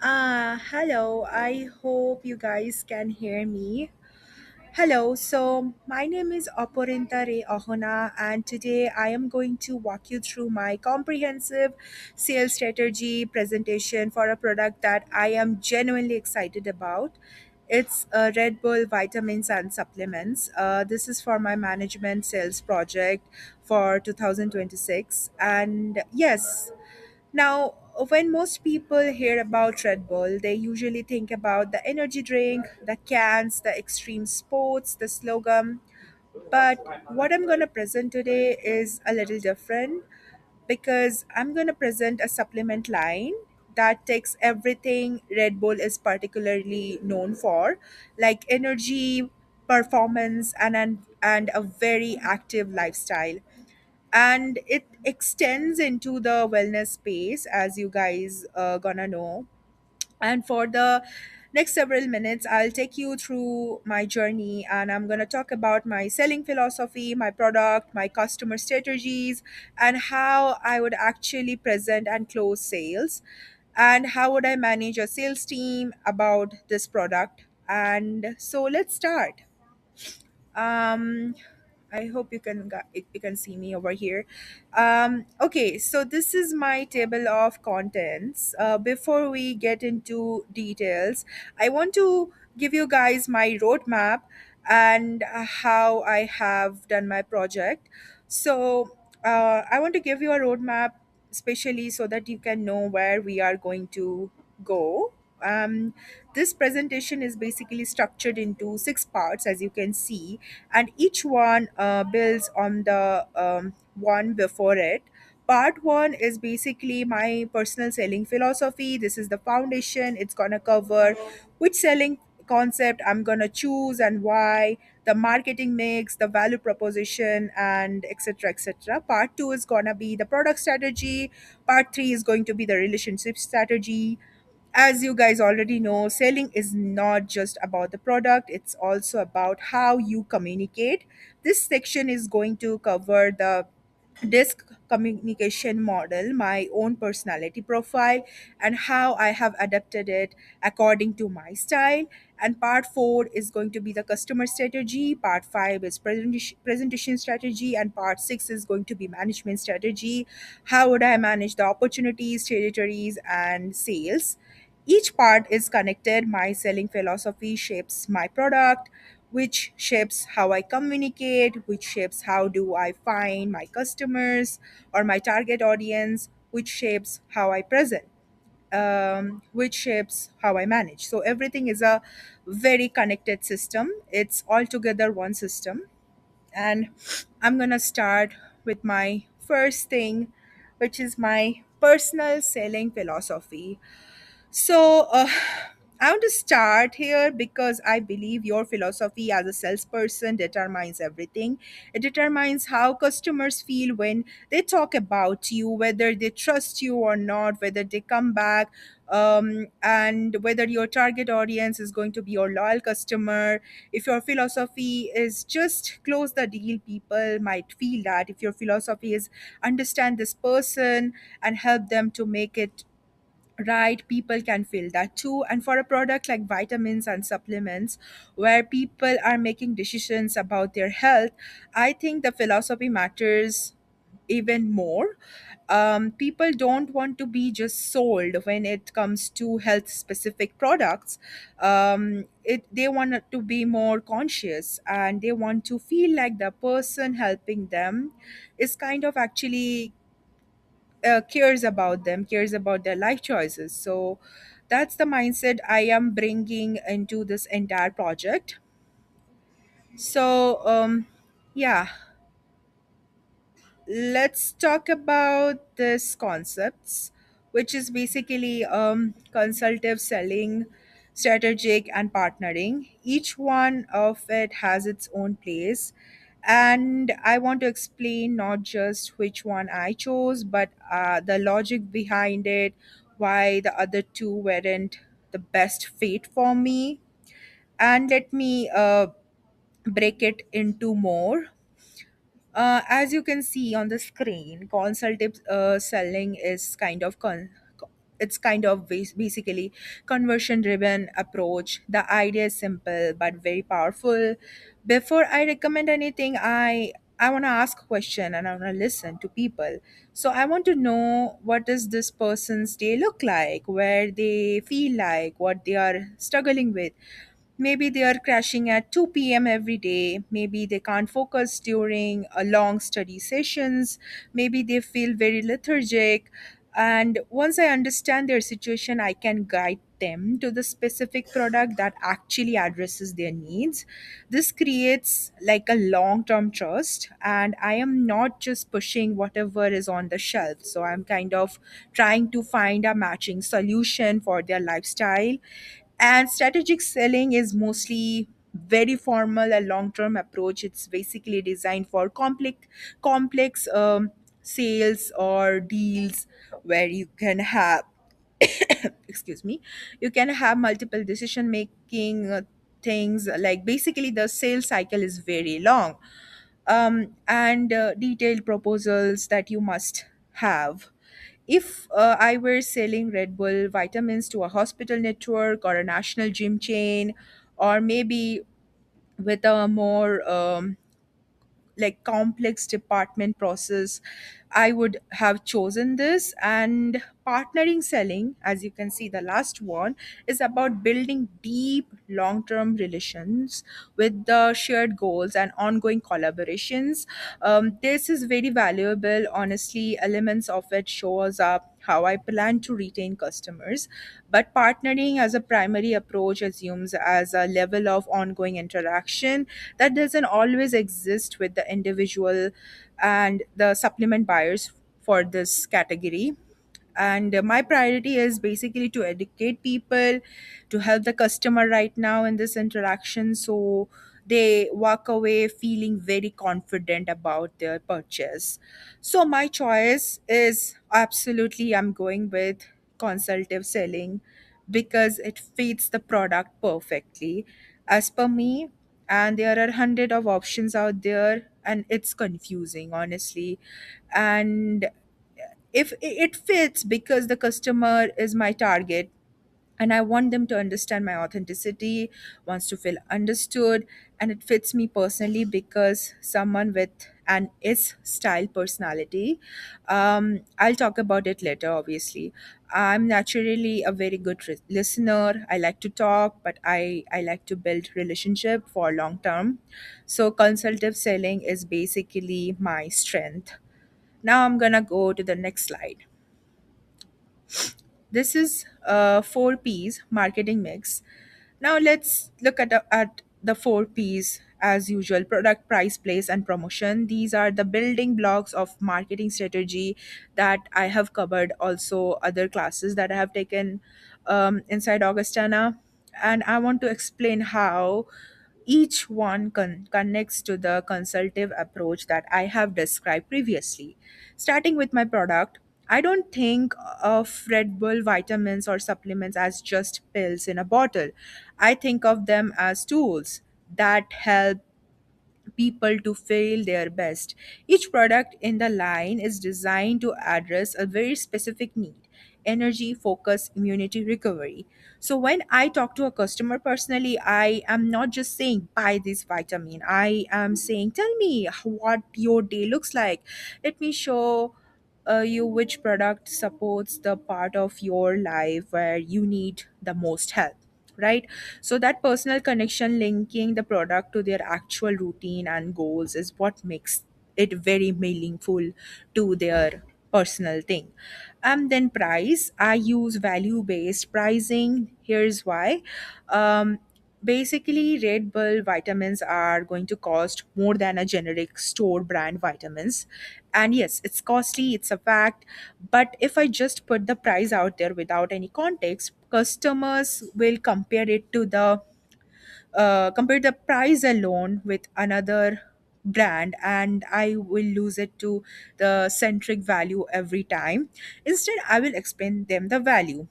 Hello. I hope you guys can hear me. Hello. So, my name is Aporinta Re Ahona, and today I am going to walk you through my comprehensive sales strategy presentation for a product that I am genuinely excited about. It's Red Bull vitamins and supplements. This is for my management sales project for 2026. And yes, now, when most people hear about Red Bull, they usually think about the energy drink, the cans, the extreme sports, the slogan. But what I'm going to present today is a little different because I'm going to present a supplement line that takes everything Red Bull is particularly known for, like energy, performance, and a very active lifestyle, and it extends into the wellness space, as you guys gonna know. And for the next several minutes, I'll take you through my journey, and I'm gonna talk about my selling philosophy, my product, my customer strategies, and how I would actually present and close sales, and how would I manage a sales team about this product. And so let's start. um I hope you can see me over here. Okay, so this is my table of contents. Before we get into details, I want to give you guys my roadmap and how I have done my project. So I want to give you a roadmap, especially so that you can know where we are going to go. This presentation is basically structured into six parts, as you can see, and each one builds on the one before it. Part one is basically my personal selling philosophy. This is the foundation. It's gonna cover which selling concept I'm gonna choose and why, the marketing mix, the value proposition, and etc. etc. Part two is gonna be the product strategy. Part three is going to be the relationship strategy. As you guys already know, selling is not just about the product, it's also about how you communicate. This section is going to cover the disc communication model, my own personality profile, and how I have adapted it according to my style. And part 4 is going to be the customer strategy, part 5 is presentation strategy, and part 6 is going to be management strategy. How would I manage the opportunities, territories, and sales? Each part is connected. My selling philosophy shapes my product, which shapes how I communicate, which shapes how do I find my customers or my target audience, which shapes how I present, which shapes how I manage. So everything is a very connected system. It's altogether one system. And I'm going to start with my first thing, which is my personal selling philosophy. So, I want to start here because I believe your philosophy as a salesperson determines everything. It determines how customers feel when they talk about you, whether they trust you or not, whether they come back, and whether your target audience is going to be your loyal customer. If your philosophy is just close the deal, people might feel that. If your philosophy is understand this person and help them to make it right, people can feel that too. And for a product like vitamins and supplements, where people are making decisions about their health, I think the philosophy matters even more. People don't want to be just sold when it comes to health specific products. They want it to be more conscious, and they want to feel like the person helping them is kind of actually cares about them, cares about their life choices. So that's the mindset I am bringing into this entire project. So, yeah, let's talk about this concepts, which is basically consultative selling, strategic, and partnering. Each one of it has its own place, and I want to explain not just which one I chose, but the logic behind it, why the other two weren't the best fit for me. And let me break it into more. As you can see on the screen, consultative selling is kind of it's kind of basically conversion driven approach. The idea is simple but very powerful. Before I recommend anything, I want to ask a question and I want to listen to people. So I want to know, what does this person's day look like, where they feel like, what they are struggling with. Maybe they are crashing at 2 p.m. every day. Maybe they can't focus during a long study sessions. Maybe they feel very lethargic. And once I understand their situation, I can guide them to the specific product that actually addresses their needs. This creates like a long term trust, and I am not just pushing whatever is on the shelf. So I'm kind of trying to find a matching solution for their lifestyle. And strategic selling is mostly very formal and long term approach. It's basically designed for complex sales or deals where you can have excuse me, you can have multiple decision making things. Like basically the sales cycle is very long, and detailed proposals that you must have. If I were selling Red Bull vitamins to a hospital network or a national gym chain, or maybe with a more like complex department process, I would have chosen this. And partnering selling, as you can see, the last one is about building deep long term relations with the shared goals and ongoing collaborations. This is very valuable. Honestly, elements of it shows up how I plan to retain customers. But partnering as a primary approach assumes as a level of ongoing interaction that doesn't always exist with the individual and the supplement buyers for this category. And my priority is basically to educate people, to help the customer right now in this interaction, so they walk away feeling very confident about their purchase. So my choice is absolutely, I'm going with consultative selling because it fits the product perfectly as per me. And there are hundred of options out there and it's confusing, honestly. And if it fits because the customer is my target and I want them to understand my authenticity, wants to feel understood, and it fits me personally because someone with an is style personality. I'll talk about it later, obviously. I'm naturally a very good listener. I like to talk, but I like to build relationship for long term. So consultative selling is basically my strength. Now I'm gonna go to the next slide. This is 4 P's marketing mix. Now let's look at the 4 P's as usual: product, price, place, and promotion. These are the building blocks of marketing strategy that I have covered, also other classes that I have taken inside Augustana. And I want to explain how each one connects to the consultative approach that I have described previously. Starting with my product, I don't think of Red Bull vitamins or supplements as just pills in a bottle. I think of them as tools that help people to feel their best. Each product in the line is designed to address a very specific need: energy, focus, immunity, recovery. So when I talk to a customer personally, I am not just saying buy this vitamin. I am saying, tell me what your day looks like. Let me show you which product supports the part of your life where you need the most help, right? So that personal connection, linking the product to their actual routine and goals, is what makes it very meaningful to their personal thing. And then price, I use value based pricing. Here's why. Basically, Red Bull vitamins are going to cost more than a generic store brand vitamins. And yes, it's costly, it's a fact. But if I just put the price out there without any context, customers will compare the price alone with another brand, and I will lose it to the centric value every time. Instead, I will explain them the value,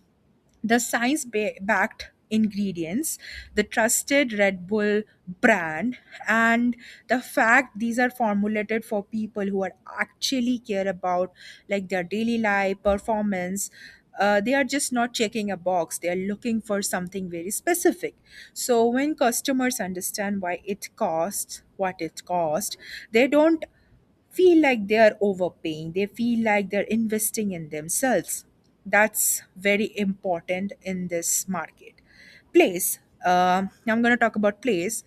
the science backed ingredients, the trusted Red Bull brand, and the fact these are formulated for people who are actually care about like their daily life performance. They are just not checking a box, they are looking for something very specific. So when customers understand why it costs what it costs, they don't feel like they are overpaying, they feel like they're investing in themselves. That's very important in this market. Place, I'm going to talk about place.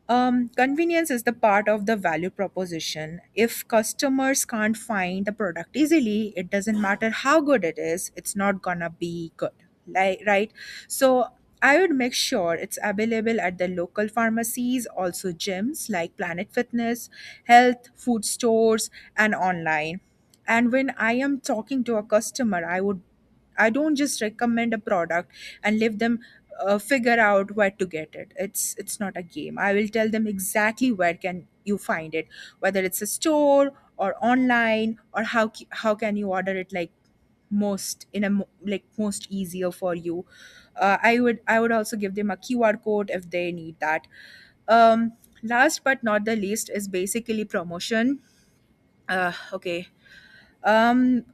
Convenience is the part of the value proposition. If customers can't find the product easily, it doesn't matter how good it is, it's not gonna be good. Like, right? So I would make sure it's available at the local pharmacies, also gyms like Planet Fitness, health, food stores, and online. And when I am talking to a customer, I don't just recommend a product and leave them figure out where to get it. It's not a game. I will tell them exactly where can you find it, whether it's a store or online, or how can you order it, like most in a like most easier for you. I would also give them a QR code if they need that. Last but not the least is basically promotion. Okay. um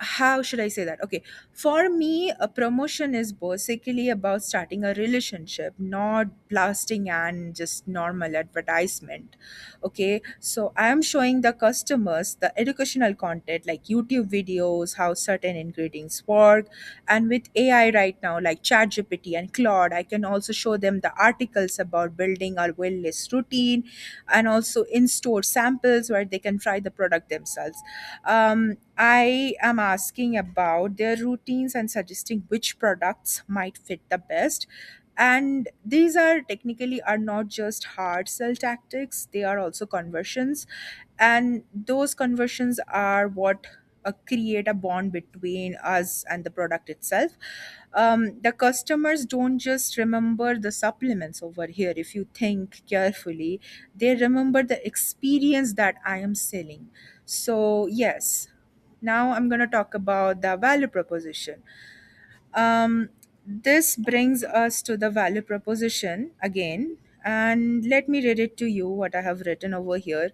how should I say that? Okay, for me a promotion is basically about starting a relationship, not blasting and just normal advertisement. Okay, so I am showing the customers the educational content like YouTube videos, how certain ingredients work, and with AI right now like ChatGPT and Claude, I can also show them the articles about building our wellness routine, and also in-store samples where they can try the product themselves. I am asking about their routines and suggesting which products might fit the best. And these are technically are not just hard sell tactics, they are also conversions. And those conversions are what create a bond between us and the product itself. The customers don't just remember the supplements over here. If you think carefully, they remember the experience that I am selling. So yes, now I'm going to talk about the value proposition. This brings us to the value proposition again, and let me read it to you what I have written over here.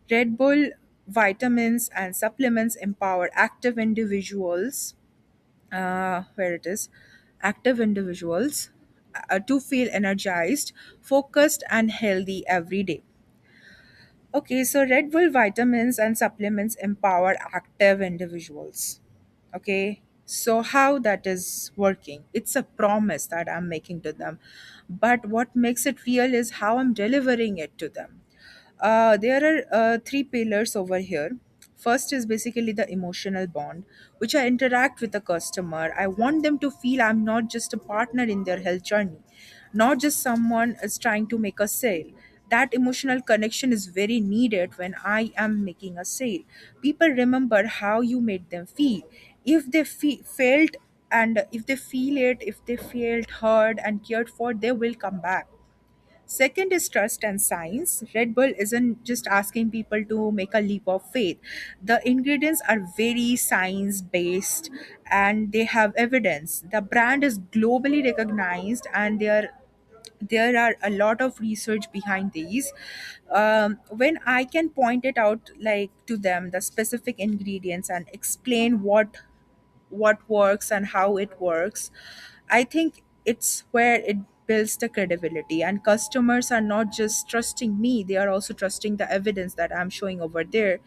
Red Bull vitamins and supplements empower active individuals, where it is, active individuals to feel energized, focused, and healthy every day. Okay, so Red Bull vitamins and supplements empower active individuals. Okay, so how that is working? It's a promise that I'm making to them, but what makes it real is how I'm delivering it to them. There are three pillars over here. First is basically the emotional bond, which I interact with the customer. I want them to feel I'm not just a partner in their health journey, not just someone is trying to make a sale. That emotional connection is very needed when I am making a sale. People remember how you made them feel. If they felt, and if they feel it, if they felt heard and cared for, they will come back. Second is trust and science. Red Bull isn't just asking people to make a leap of faith. The ingredients are very science based and they have evidence. The brand is globally recognized, and there are a lot of research behind these. When I can point it out like to them the specific ingredients and explain what works and how it works, I think it's where it builds the credibility. And customers are not just trusting me, they are also trusting the evidence that I'm showing over there.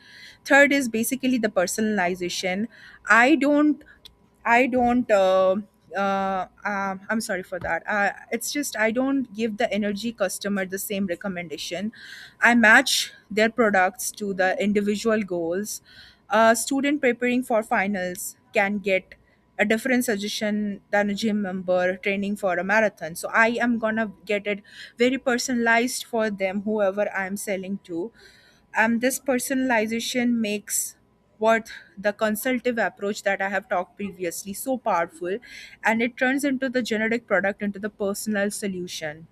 Third is basically the personalization. I don't I'm sorry for that. It's just I don't give the energy customer the same recommendation. I match their products to the individual goals. A student preparing for finals can get a different suggestion than a gym member training for a marathon. So I am gonna get it very personalized for them, whoever I'm selling to. This personalization makes what the consultative approach that I have talked previously so powerful, and it turns into the generic product into the personal solution.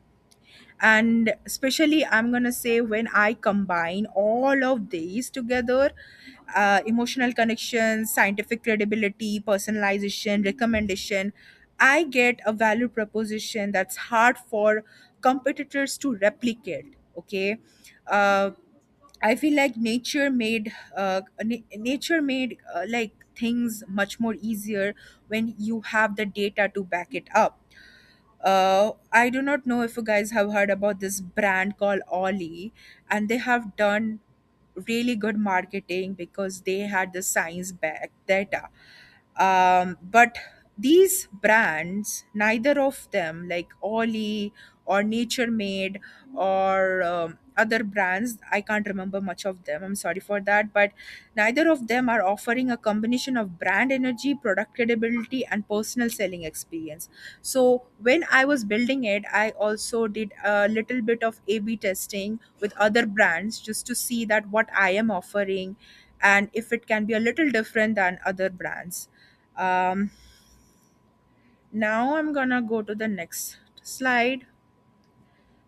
And especially I'm going to say when I combine all of these together, emotional connection, scientific credibility, personalization, recommendation, I get a value proposition that's hard for competitors to replicate. Okay. uh, I feel like nature made like things much more easier when you have the data to back it up. I do not know if you guys have heard about this brand called Ollie, and they have done really good marketing because they had the science back data. But these brands, neither of them, like Ollie or Nature Made or other brands, I can't remember much of them. I'm sorry for that. But neither of them are offering a combination of brand energy, product credibility, and personal selling experience. So when I was building it, I also did a little bit of A/B testing with other brands just to see that what I am offering and if it can be a little different than other brands. um, Now I'm gonna go to the next slide: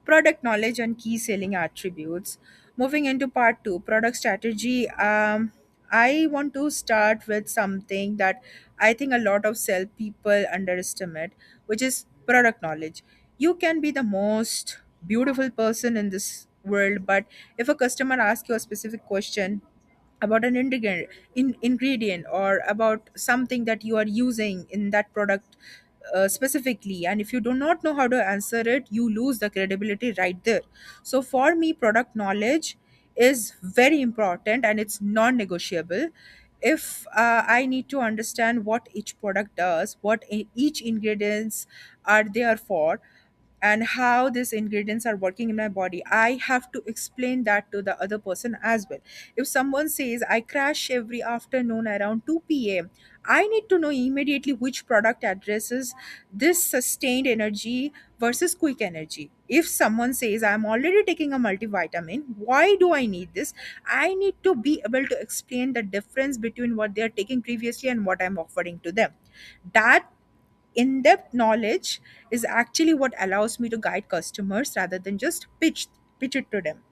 product knowledge and key selling attributes. Moving into part two, product strategy. I want to start with something that I think a lot of sell people underestimate, which is product knowledge. You can be the most beautiful person in this world, but if a customer asks you a specific question about an ingredient or about something that you are using in that product specifically, and if you do not know how to answer it, you lose the credibility right there. So for me, product knowledge is very important and it's non-negotiable. If I need to understand what each product does, what each ingredients are there for, and how these ingredients are working in my body, I have to explain that to the other person as well. If someone says I crash every afternoon around 2 p.m., I need to know immediately which product addresses this sustained energy versus quick energy. If someone says I'm already taking a multivitamin, why do I need this? I need to be able to explain the difference between what they are taking previously and what I'm offering to them. That in-depth knowledge is actually what allows me to guide customers rather than just pitch it to them.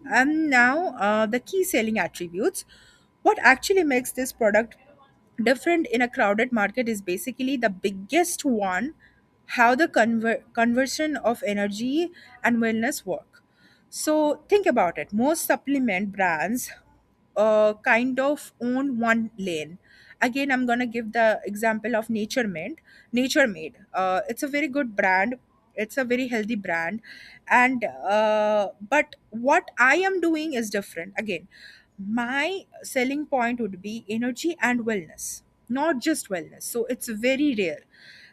And now, the key selling attributes. What actually makes this product different in a crowded market is basically the biggest one: how the conversion of energy and wellness work. So think about it. Most supplement brands kind of own one lane. Again, I'm gonna give the example of Nature Made. It's a very good brand. It's a very healthy brand, and but what I am doing is different. Again, my selling point would be energy and wellness, not just wellness. So it's very rare.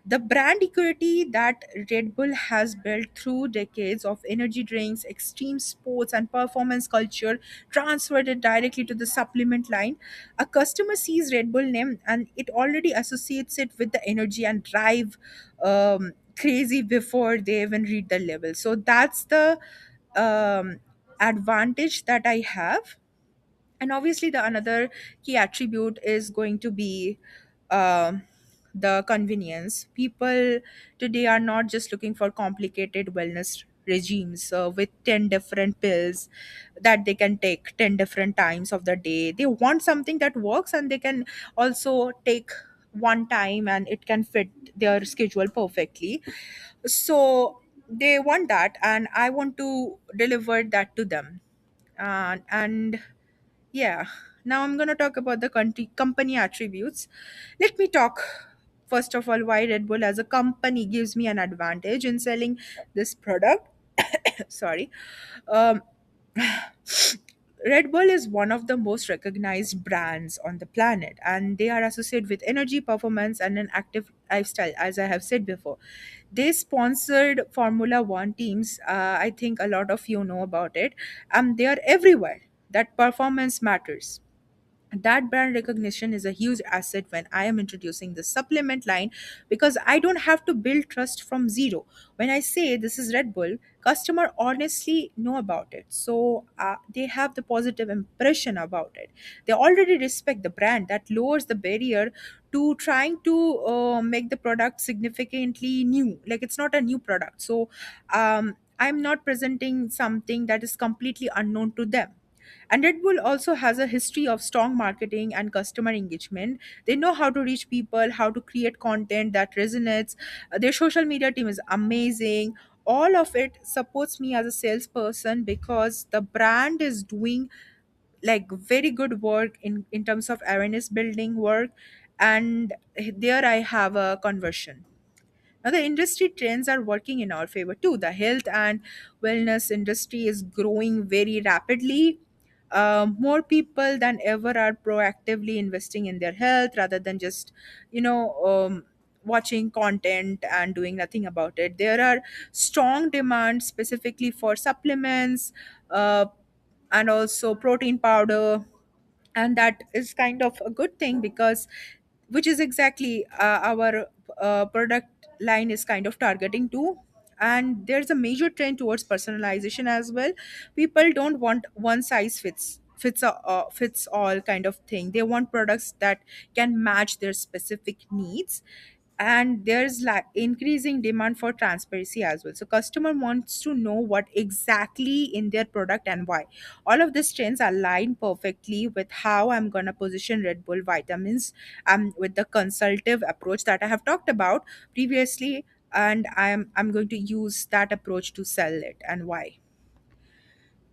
The brand equity that Red Bull has built through decades of energy drinks, extreme sports, and performance culture transferred it directly to the supplement line. A customer sees Red Bull name and it already associates it with the energy and drive crazy before they even read the label. So that's the um, advantage that I have. And obviously the another key attribute is going to be um the convenience. People today are not just looking for complicated wellness regimes with 10 different pills that they can take 10 different times of the day. They want something that works and they can also take one time and it can fit their schedule perfectly. So they want that and I want to deliver that to them. And yeah, now I'm going to talk about the company attributes. Let me talk first of all why Red Bull as a company gives me an advantage in selling this product. Sorry. Um, Red Bull is one of the most recognized brands on the planet, and they are associated with energy, performance, and an active lifestyle, as I have said before. They sponsored Formula One teams. I think a lot of you know about it. They are everywhere. That performance matters. That brand recognition is a huge asset when I am introducing the supplement line, because I don't have to build trust from zero. When I say this is Red Bull, customer honestly know about it, so they have the positive impression about it. They already respect the brand. That lowers the barrier to trying to make the product significantly new. Like, it's not a new product, so I'm not presenting something that is completely unknown to them. And Red Bull also has a history of strong marketing and customer engagement. They know how to reach people, how to create content that resonates. Their social media team is amazing. All of it supports me as a salesperson because the brand is doing like very good work in terms of awareness building work, and there I have a conversion. Now, the industry trends are working in our favor too. The health and wellness industry is growing very rapidly. More people than ever are proactively investing in their health rather than just, watching content and doing nothing about it. There are strong demands specifically for supplements, uh, and also protein powder, and that is kind of a good thing because which is exactly our product line is kind of targeting to. And there's a major trend towards personalization as well. People don't want one size fits all kind of thing. They want products that can match their specific needs, and there's like increasing demand for transparency as well. So customer wants to know what exactly in their product and why. All of these trends align perfectly with how I'm going to position Red Bull vitamins, with the consultative approach that I have talked about previously, and I'm going to use that approach to sell it. And why?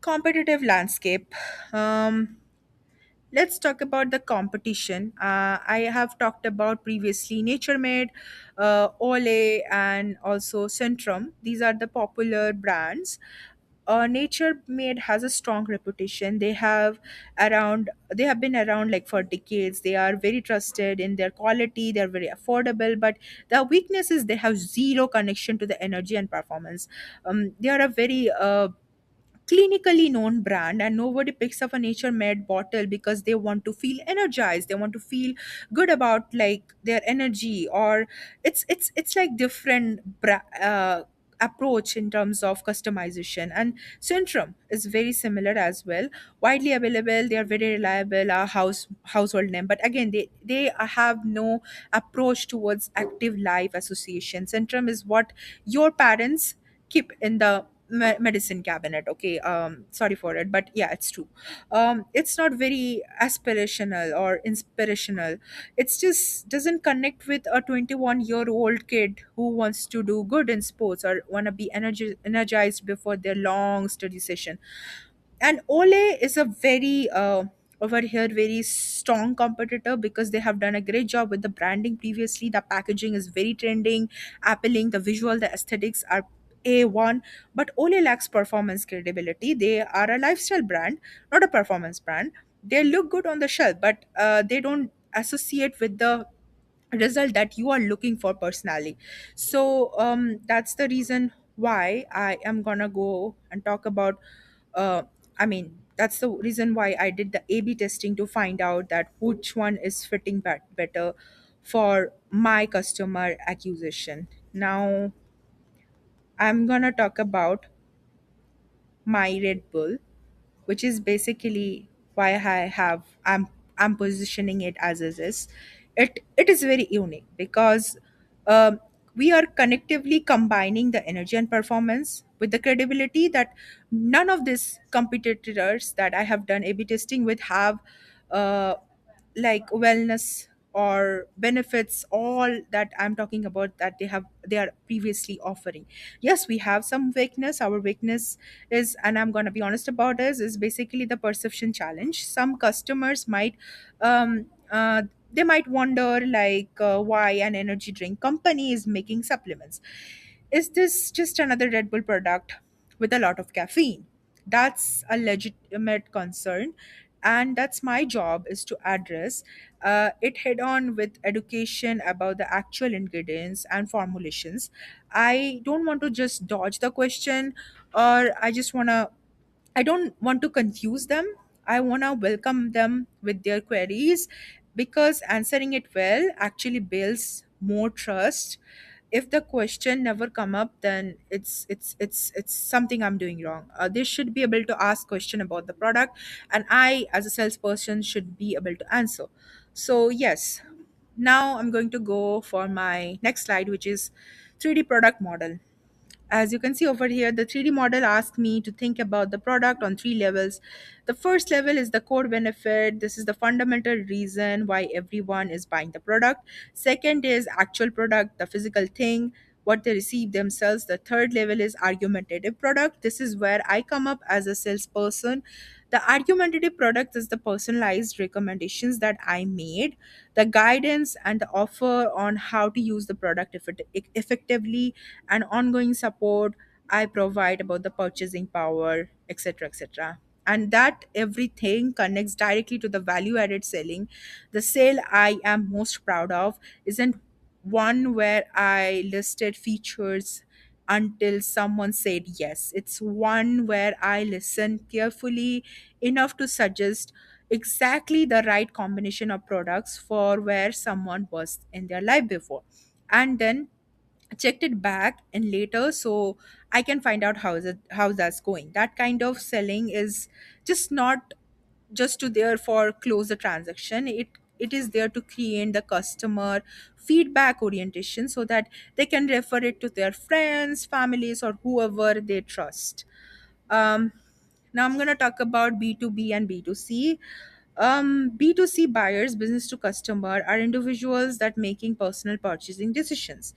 Competitive landscape. um Let's talk about the competition. I have talked about previously Nature Made, Olay, and also Centrum. These are the popular brands. Nature Made has a strong reputation. They have been around like for decades. They are very trusted in their quality. They are very affordable. But the weakness is they have zero connection to the energy and performance. They are a very clinically known brand, and nobody picks up a Nature Made bottle because they want to feel energized, they want to feel good about like their energy, or it's like different approach in terms of customization. And Centrum is very similar as well, widely available. They are very reliable, a household name, but again they have no approach towards active life association. Centrum is what your parents keep in the medicine cabinet. Okay, sorry for it, but yeah, it's true. It's not very aspirational or inspirational. It's just doesn't connect with a 21-year-old kid who wants to do good in sports or want to be energized before their long study session. And Ole is a very over here very strong competitor because they have done a great job with the branding previously. The packaging is very trending, appealing, the visual, the aesthetics are A1. But Ole lacks performance credibility. They are a lifestyle brand, not a performance brand. They look good on the shelf, but they don't associate with the result that you are looking for personally. So that's the reason why I am gonna go and talk about uh, that's the reason why I did the A/B testing to find out that which one is fitting better for my customer acquisition. Now I'm gonna talk about my Red Bull, which is basically why I'm positioning it as is. It is very unique because um, we are connectively combining the energy and performance with the credibility that none of these competitors that I have done A/B testing with have. Uh, like wellness or benefits, all that I'm talking about that they are previously offering. Yes, we have some weakness. Our weakness is, and I'm going to be honest about this, is basically the perception challenge. Some customers might um, uh, they might wonder like why an energy drink company is making supplements. Is this just another Red Bull product with a lot of caffeine? That's a legitimate concern, and that's my job is to address it head on with education about the actual ingredients and formulations. I don't want to just dodge the question, or I don't want to confuse them. I want to welcome them with their queries because answering it well actually builds more trust. If the question never come up, then it's something I'm doing wrong. They should be able to ask question about the product, and I as a salesperson should be able to answer. So yes, now I'm going to go for my next slide, which is 3D product model. As you can see over here, the 3D model asks me to think about the product on three levels. The first level is the core benefit. This is the fundamental reason why everyone is buying the product. Second is actual product, the physical thing, what they receive themselves. The third level is argumentative product. This is where I come up as a salesperson The argumentative product is the personalized recommendations that I made, the guidance and the offer on how to use the product effectively, and ongoing support I provide about the purchasing power, etc., etc. And that everything connects directly to the value added selling. The sale I am most proud of isn't one where I listed features until someone said yes. It's one where I listened carefully enough to suggest exactly the right combination of products for where someone was in their life before. And then checked it back and later so I can find out how that's going. That kind of selling is just not just to there for close the transaction. It is there to create the customer feedback orientation so that they can refer it to their friends, families, or whoever they trust. um, Now I'm going to talk about B2B and B2C. B2C buyers, business to customer, are individuals that making personal purchasing decisions.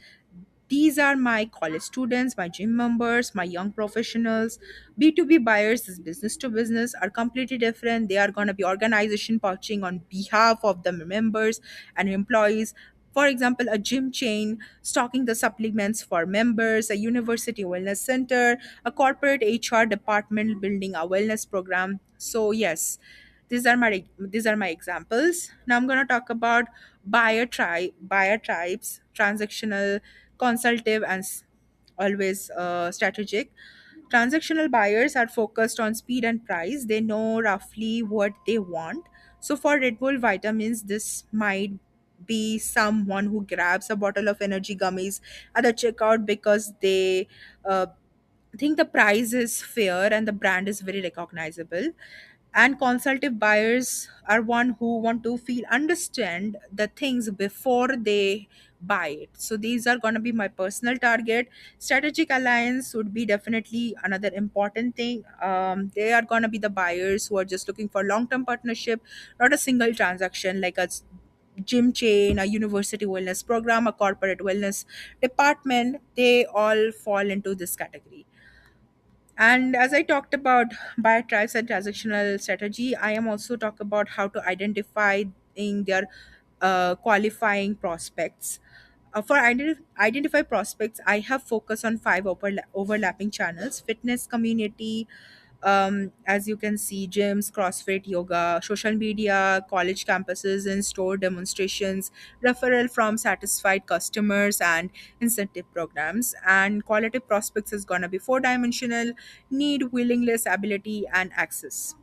These are my college students, my gym members, my young professionals. B2B buyers is business to business are completely different. They are going to be organization purchasing on behalf of the members and employees. For example, a gym chain stocking the supplements for members, a university wellness center, a corporate HR department building a wellness program. So yes, these are my examples. Now I'm going to talk about buyer types: transactional, consultative, and always strategic. Transactional buyers are focused on speed and price. They know roughly what they want. So for Red Bull vitamins, this might be someone who grabs a bottle of energy gummies at the checkout because they uh, think the price is fair and the brand is very recognizable. And consultative buyers are one who want to feel understand the things before they buy it. So these are going to be my personal target. Strategic alliance would be definitely another important thing. They are going to be the buyers who are just looking for long term partnership, not a single transaction like a gym chain, a university wellness program, a corporate wellness department. They all fall into this category. And as I talked about buyer tribes and transactional strategy, I am also talk about how to identify in their qualifying prospects. For identify prospects, I have focused on five overlapping channels: fitness community, as you can see, gyms, CrossFit, yoga, social media, college campuses, and store demonstrations, referral from satisfied customers, and incentive programs. And quality prospects is gonna be four-dimensional: need, willingness, ability, and access.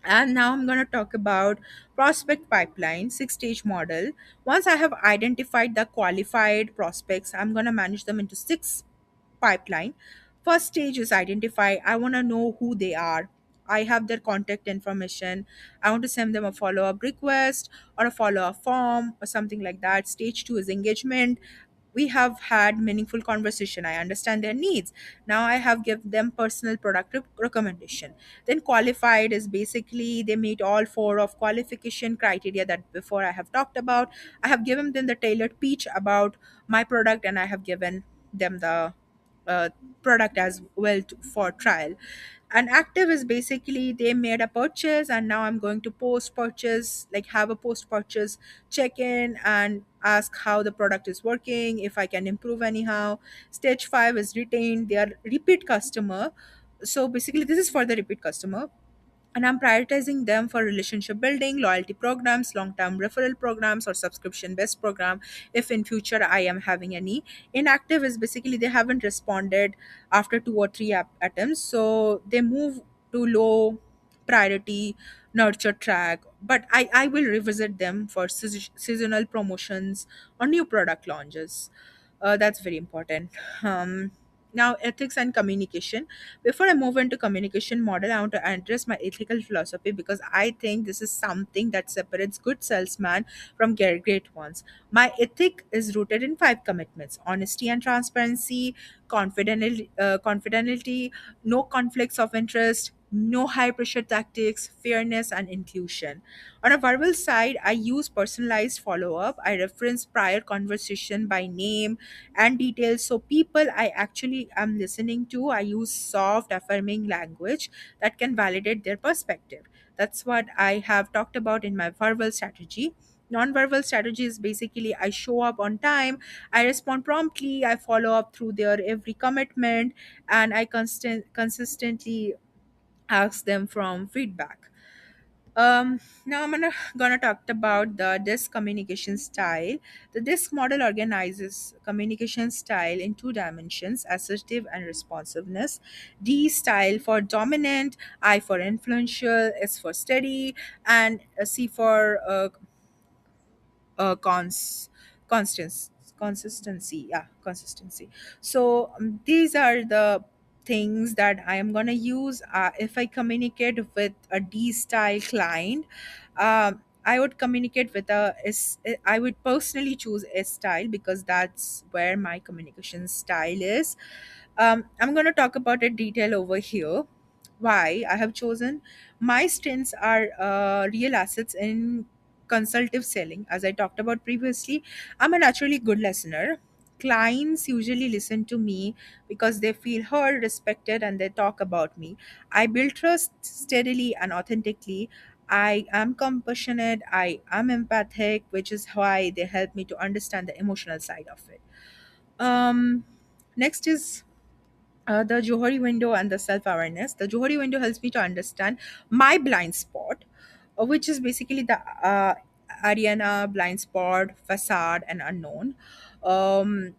And now I'm going to talk about prospect pipeline, six-stage model. Once I have identified the qualified prospects, I'm going to manage them into six pipeline. First stage is identify. I want to know who they are. I have their contact information. I want to send them a follow-up request or a follow-up form or something like that. Stage two is engagement. We have had meaningful conversation. I understand their needs. Now I have given them personal productive recommendation. Then qualified is basically they meet all four of qualification criteria that before I have talked about. I have given them the tailored pitch about my product, and I have given them the uh, product as well for trial. And active is basically they made a purchase and now I'm going to post purchase, like have a post purchase check in and ask how the product is working, if I can improve anyhow. Stage 5 is retained, they are repeat customer. So basically this is for the repeat customer, and I'm prioritizing them for relationship building, loyalty programs, long-term referral programs, or subscription based program if in future I am having any. Inactive is basically they haven't responded after two or three attempts, so they move to low priority nurture track, but I will revisit them for seasonal promotions or new product launches. That's very important. Now, ethics and communication. Before I move into communication model, I want to address my ethical philosophy because I think this is something that separates good salesman from great ones. My ethic is rooted in five commitments: honesty and transparency, confidentiality, no conflicts of interest, no high pressure tactics, fairness, and inclusion. On a verbal side, I use personalized follow up. I reference prior conversation by name and details. So, people I actually am listening to, I use soft, affirming language that can validate their perspective. That's what I have talked about in my verbal strategy. Non-verbal strategy is basically I show up on time, I respond promptly, I follow up through their every commitment, and I consistently ask them from feedback. Now I'm gonna talk about the DISC communication style. The DISC model organizes communication style in two dimensions: assertive and responsiveness. D style for dominant, I for influential, S for steady, and C for constance consistency. Yeah, consistency. So these are the things that I am going to use if I communicate with a D style client. I would communicate with a S. I would personally choose S style because that's where my communication style is. I'm going to talk about it detail over here. Why I have chosen my strengths are real assets in consultative selling. As I talked about previously, I'm a naturally good listener. Clients usually listen to me because they feel heard, respected, and they talk about me. I build trust steadily and authentically. I am compassionate, I am empathic, which is why they help me to understand the emotional side of it. um Next is the Johari window and the self awareness. The Johari window helps me to understand my blind spot, which is basically the Ariana blind spot, facade, and unknown. Um,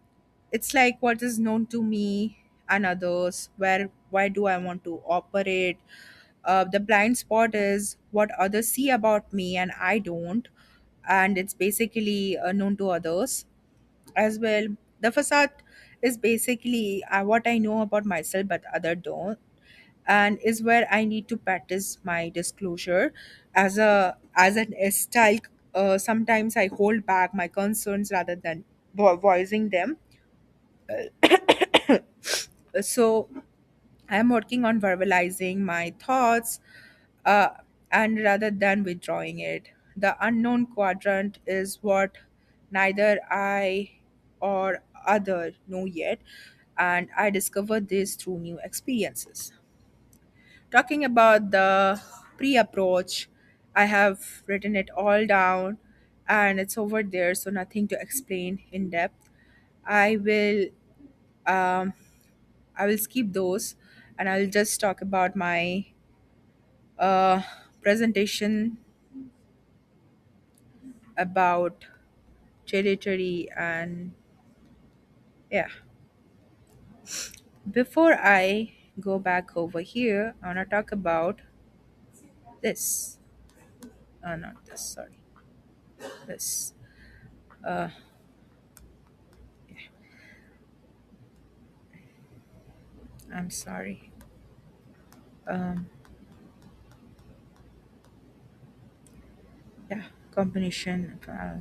it's like what is known to me and others. Why do I want to operate? The blind spot is what others see about me and I don't, and it's basically known to others as well. The facade is basically what I know about myself but other don't, and is where I need to practice my disclosure as an style. Sometimes I hold back my concerns rather than voicing them. So I'm working on verbalizing my thoughts, uh, and rather than withdrawing it. The unknown quadrant is what neither I or other know yet, and I discovered this through new experiences. Talking about the pre approach, I have written it all down and it's over there, so nothing to explain in depth. I will um, I will skip those and I'll just talk about my uh, presentation about territory. And yeah, before I go back over here, I want to talk about this. Not this, sorry. This. Uh, I'm sorry. Um, yeah, combination,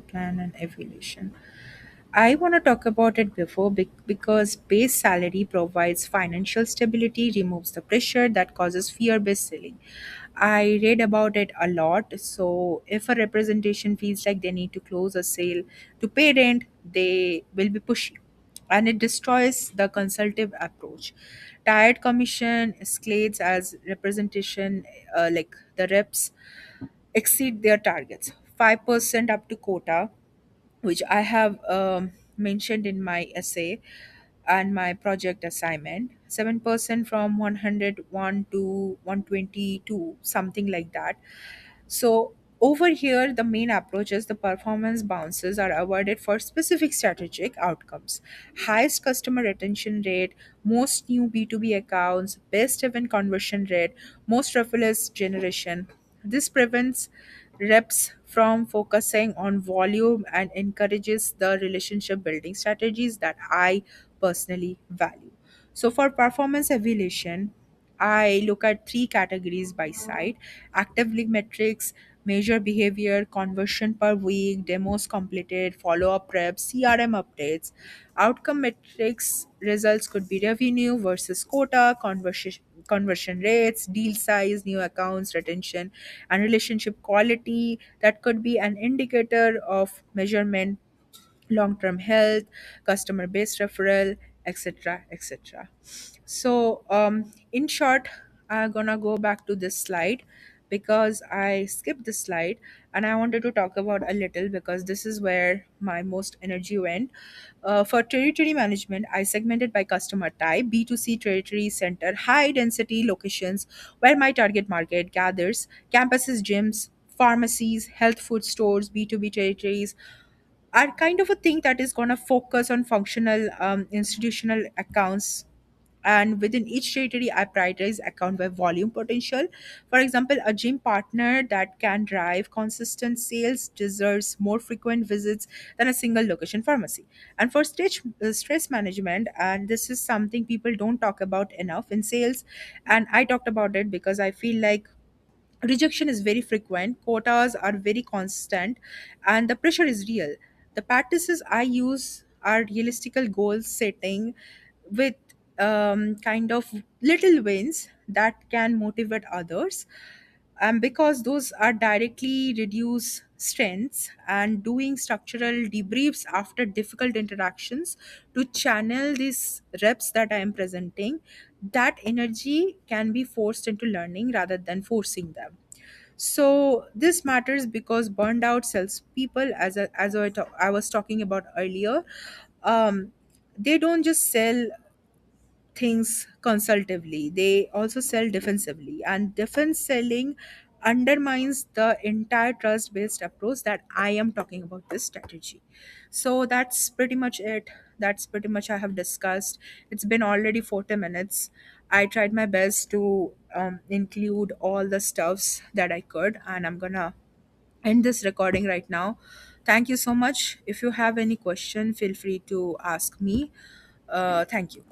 plan, and evaluation. I want to talk about it before because base salary provides financial stability, removes the pressure that causes fear based selling. I read about it a lot. So, if a representation feels like they need to close a sale to pay rent, they will be pushy. And it destroys the consultative approach. Tired commission escalates as representation, like the reps exceed their targets. 5% up to quota, which I have mentioned in my essay and my project assignment. 7% from 101 to 122, something like that. So over here, the main approach is the performance bounces are avoided for specific strategic outcomes. Highest customer retention rate, most new B2B accounts, best event conversion rate, most referrals generation. This prevents reps from focusing on volume and encourages the relationship building strategies that I personally value. So, for performance evaluation, I look at three categories by site: actively metrics, measure behavior, conversion per week, demos completed, follow up reps, CRM updates. Outcome metrics results could be revenue versus quota, conversion rates, deal size, new accounts, retention, and relationship quality. That could be an indicator of measurement, long-term health, customer base referral, etc., etc. So, in short, I'm gonna go back to this slide because I skipped this slide and I wanted to talk about a little because this is where my most energy went. For territory management, I segmented by customer type, B2C territory center, high density locations where my target market gathers, campuses, gyms, pharmacies, health food stores, B2B territories, are kind of a thing that is going to focus on functional institutional accounts. And within each territory, I prioritize account by volume potential. For example, a gym partner that can drive consistent sales deserves more frequent visits than a single location pharmacy. And for stress management, and this is something people don't talk about enough in sales, and I talked about it because I feel like rejection is very frequent, quotas are very constant, and the pressure is real. The practices I use are realistical goal setting with kind of little wins that can motivate others, because those are directly reduce strengths, and doing structural debriefs after difficult interactions to channel these reps that I am presenting. That energy can be forced into learning rather than forcing them. So this matters because burned out salespeople, I was talking about earlier, they don't just sell things consultatively, they also sell defensively, and defense selling undermines the entire trust based approach that I am talking about this strategy. So that's pretty much it. That's pretty much I have discussed. It's been already 40 minutes. I tried my best to include all the stuffs that I could, and I'm gonna end this recording right now. Thank you so much. If you have any question, feel free to ask me. Thank you.